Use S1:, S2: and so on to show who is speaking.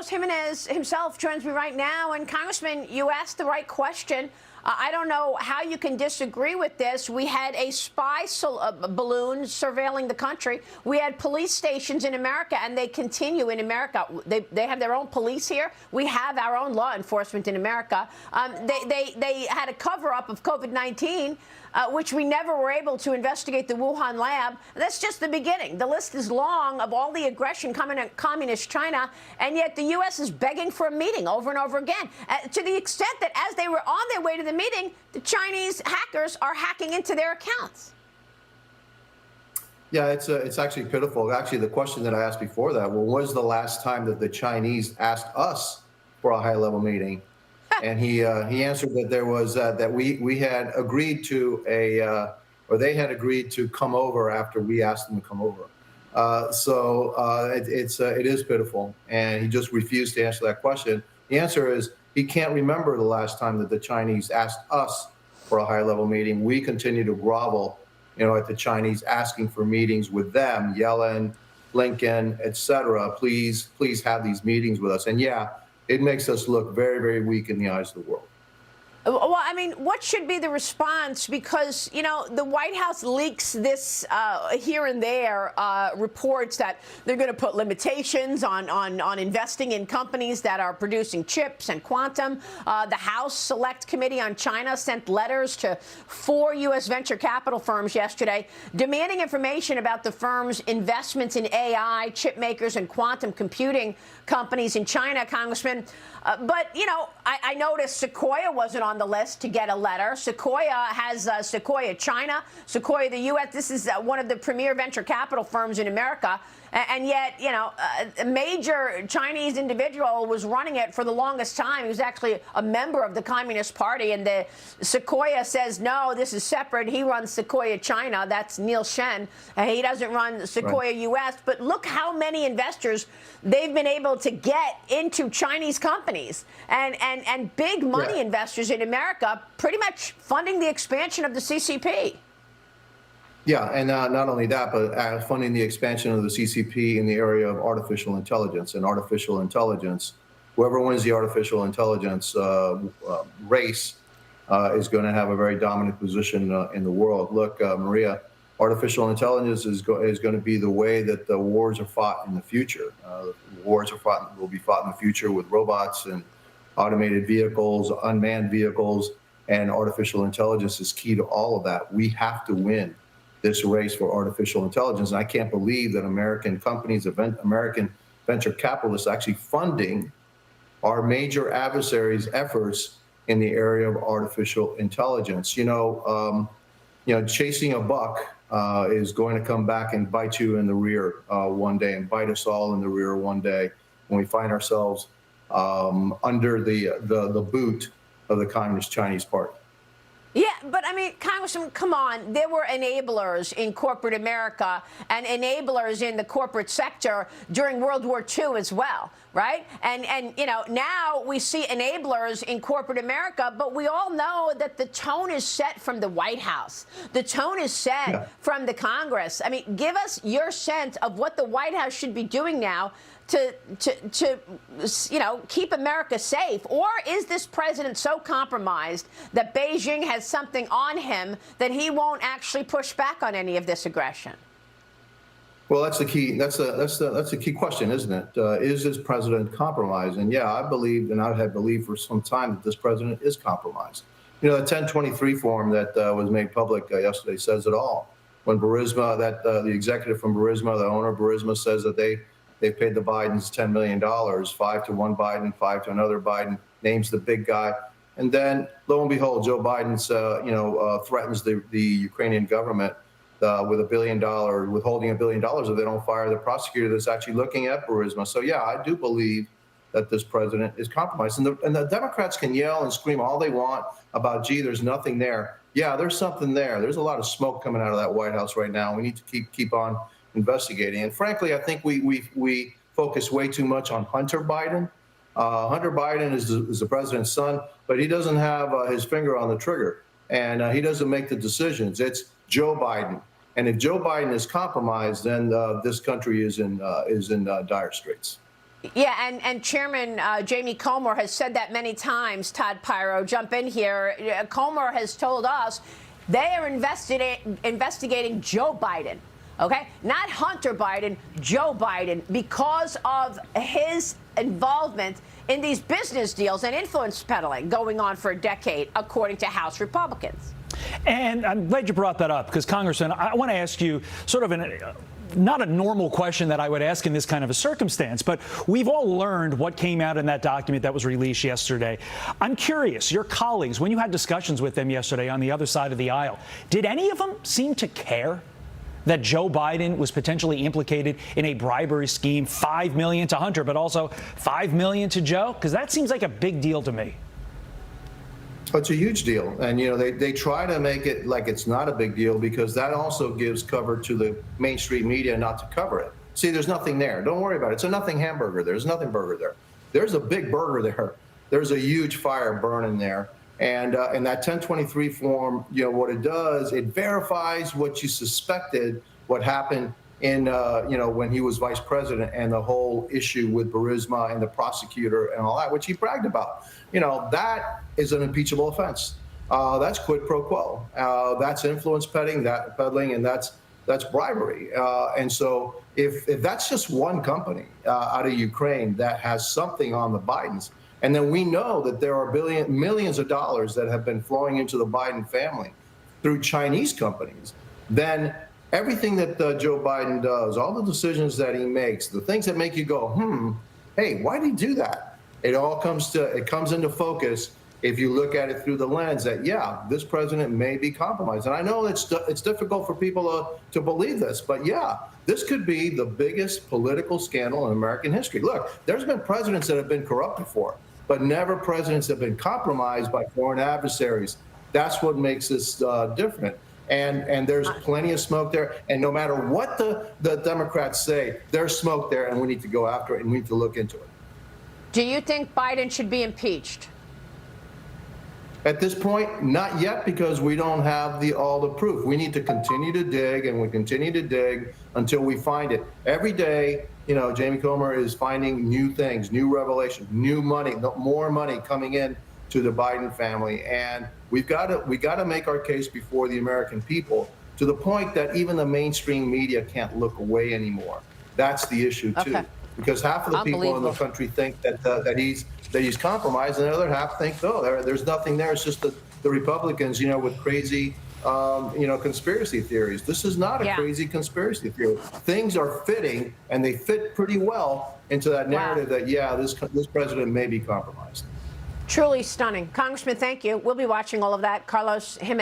S1: Carlos Gimenez himself joins me right now. And Congressman, you asked the right question. I don't know how you can disagree with this. We had a spy balloon surveilling the country. We had police stations in America, and they continue in America. They have their own police here. We have our own law enforcement in America. They had a cover-up of COVID-19, which we never were able to investigate the Wuhan lab. That's just the beginning. The list is long of all the aggression coming at communist China, and yet the U.S. is begging for a meeting over and over again, to the extent that as they were on their way to the meeting, the Chinese hackers are hacking into their accounts.
S2: Yeah, it's actually pitiful. Actually, the question that I asked before that, well, when was the last time that the Chinese asked us for a high-level meeting? And he answered that there was that we had agreed to or they had agreed to come over after we asked them to come over. It is pitiful, and he just refused to answer that question. The answer is he can't remember the last time that the Chinese asked us for a high-level meeting. We continue to grovel, at the Chinese, asking for meetings with them, Yellen, Blinken, etc. Please have these meetings with us. And yeah, it makes us look very, very weak in the eyes of the world.
S1: Well, I mean, what should be the response? Because, the White House leaks this here and there, reports that they're going to put limitations on investing in companies that are producing chips and quantum. The House Select Committee on China sent letters to 4 U.S. venture capital firms yesterday demanding information about the firms' investments in AI, chip makers, and quantum computing companies in China, Congressman. But, I noticed Sequoia wasn't on the list to get a letter. Sequoia has Sequoia China, Sequoia the U.S. This is one of the premier venture capital firms in America. And yet, a major Chinese individual was running it for the longest time. He was actually a member of the Communist Party. And the Sequoia says, no, this is separate. He runs Sequoia China. That's Neil Shen. He doesn't run Sequoia U.S. But look how many investors they've been able to get into Chinese companies and big money investors in America, pretty much funding the expansion of the CCP.
S2: Yeah, and not only that, but funding the expansion of the CCP in the area of artificial intelligence. And artificial intelligence, whoever wins the artificial intelligence race is going to have a very dominant position in the world. Look, Maria, artificial intelligence is going to be the way that the wars are fought in the future. Wars will be fought in the future with robots and automated vehicles, unmanned vehicles, and artificial intelligence is key to all of that. We have to win this race for artificial intelligence. And I can't believe that American companies, American venture capitalists actually funding our major adversaries' efforts in the area of artificial intelligence. Chasing a buck is going to come back and bite you in the rear one day, and bite us all in the rear one day when we find ourselves under the boot of the Communist Chinese Party.
S1: Yeah, but I mean, Congressman, come on. There were enablers in corporate America and enablers in the corporate sector during World War II as well, right? And now we see enablers in corporate America, but we all know that the tone is set from the White House. The tone is set from the Congress. I mean, give us your sense of what the White House should be doing now to keep America safe? Or is this president so compromised that Beijing has something on him that he won't actually push back on any of this aggression?
S2: Well, that's the key. That's the key question, isn't it? Is this president compromised? And yeah, I believe, and I have believed for some time, that this president is compromised. The 1023 form that was made public yesterday says it all. When Burisma, the executive from Burisma, the owner of Burisma, says that they paid the Bidens $10 million, 5 to one Biden, 5 to another Biden, names the big guy. And then, lo and behold, Joe Biden's, threatens the Ukrainian government with $1 billion, withholding $1 billion if they don't fire the prosecutor that's actually looking at Burisma. So, yeah, I do believe that this president is compromised. And the Democrats can yell and scream all they want about, gee, there's nothing there. Yeah, there's something there. There's a lot of smoke coming out of that White House right now. We need to keep on investigating. And frankly, I think we focus way too much on Hunter Biden. Hunter Biden is the president's son, but he doesn't have his finger on the trigger, and he doesn't make the decisions. It's Joe Biden. And if Joe Biden is compromised, then this country is in dire straits.
S1: Yeah, and Chairman Jamie Comer has said that many times. Todd Pyro, jump in here. Comer has told us they are investigating Joe Biden, okay? Not Hunter Biden, Joe Biden, because of his involvement in these business deals and influence peddling going on for a decade, according to House Republicans.
S3: And I'm glad you brought that up because, Congressman, I want to ask you sort of not a normal question that I would ask in this kind of a circumstance, but we've all learned what came out in that document that was released yesterday. I'm curious, your colleagues, when you had discussions with them yesterday on the other side of the aisle, did any of them seem to care that Joe Biden was potentially implicated in a bribery scheme, $5 million to Hunter, but also $5 million to Joe? Because that seems like a big deal to me.
S2: It's a huge deal. And, you know, they try to make it like it's not a big deal because that also gives cover to the mainstream media not to cover it. See, there's nothing there. Don't worry about it. It's a nothing hamburger. There's nothing burger there. There's a big burger there. There's a huge fire burning there. And that 1023 form, you know, what it does, it verifies what you suspected, what happened in, you know, when he was vice president and the whole issue with Burisma and the prosecutor and all that, which he bragged about. You know, that is an impeachable offense. That's quid pro quo. That's influence peddling, and that's bribery. And so if that's just one company out of Ukraine that has something on the Bidens, and then we know that there are millions of dollars that have been flowing into the Biden family through Chinese companies, then everything that Joe Biden does, all the decisions that he makes, the things that make you go, hey, why did he do that? It all comes into focus if you look at it through the lens that, yeah, this president may be compromised. And I know it's difficult for people to believe this, but yeah, this could be the biggest political scandal in American history. Look, there's been presidents that have been corrupt before, but never presidents have been compromised by foreign adversaries. That's what makes this different. And there's plenty of smoke there. And no matter what the Democrats say, there's smoke there, and we need to go after it, and we need to look into it.
S1: Do you think Biden should be impeached?
S2: At this point, not yet, because we don't have all the proof. We need to continue to dig, and we continue to dig until we find it. Every day, you know, Jamie Comer is finding new things, new revelations, new money, more money coming in to the Biden family, and we got to make our case before the American people to the point that even the mainstream media can't look away anymore. That's the issue too, because half of the people in the country think that he's compromised, and the other half think, no, there's nothing there. It's just the Republicans, you know, with crazy, you know, conspiracy theories. This is not a crazy conspiracy theory. Things are fitting, and they fit pretty well into that narrative that, yeah, this president may be compromised.
S1: Truly stunning. Congressman, thank you. We'll be watching all of that. Carlos Gimenez.